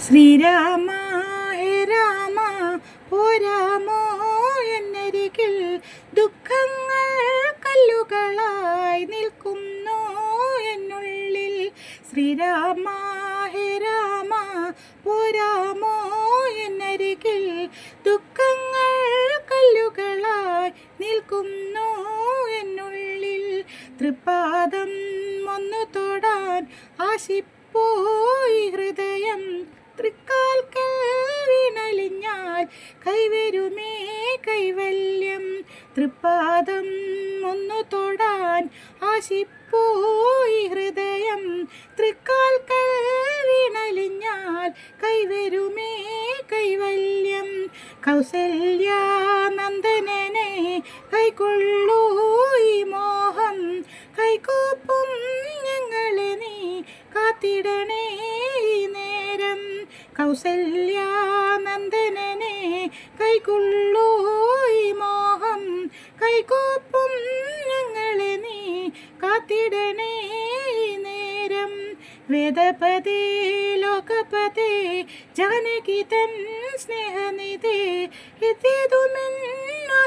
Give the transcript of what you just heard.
ശ്രീരാമ ഹേ രാമ പോരാമോ എന്നരികിൽ, ദുഃഖങ്ങൾ കല്ലുകളായി നിൽക്കുന്നു എന്നുള്ളിൽ. ശ്രീരാമ ഹേ രാമ പോരാമോ എന്നരികിൽ, ദുഃഖങ്ങൾ കല്ലുകളായി നിൽക്കുന്നു എന്നുള്ളിൽ. തൃപ്പാദം ഒന്നു തൊടാൻ ആശിപ്പോയി ഹൃദയം, തൃക്കാൽക്കൽ വീണലിഞ്ഞാൽ കൈവരുമേ കൈവല്യം. തൃപ്പാദം ഒന്നു തൊടാൻ ആശിപ്പോയി ഹൃദയം, തൃക്കാൽക്കൽ വീണലിഞ്ഞാൽ കൈവരുമേ കൈവല്യം. കൗസല്യാനന്ദനനെ കൈക്കൊള്ളൂ ഈ മോഹം, കൈകൂപ്പും ഞങ്ങളെ നീ കാത്തിടണേ ഈ നേരം. കൗസല്യാനന്ദനനെ കൈക്കൊള്ളൂ ഈ മോഹം, കൈകൂപ്പും ഞങ്ങളെ നീ കാത്തിടണേ ഈ നേരം. വേദപദേ ലോകപദേ ജാനകി തൻ സ്നേഹനിധേ, എത്തിയതുമെൻ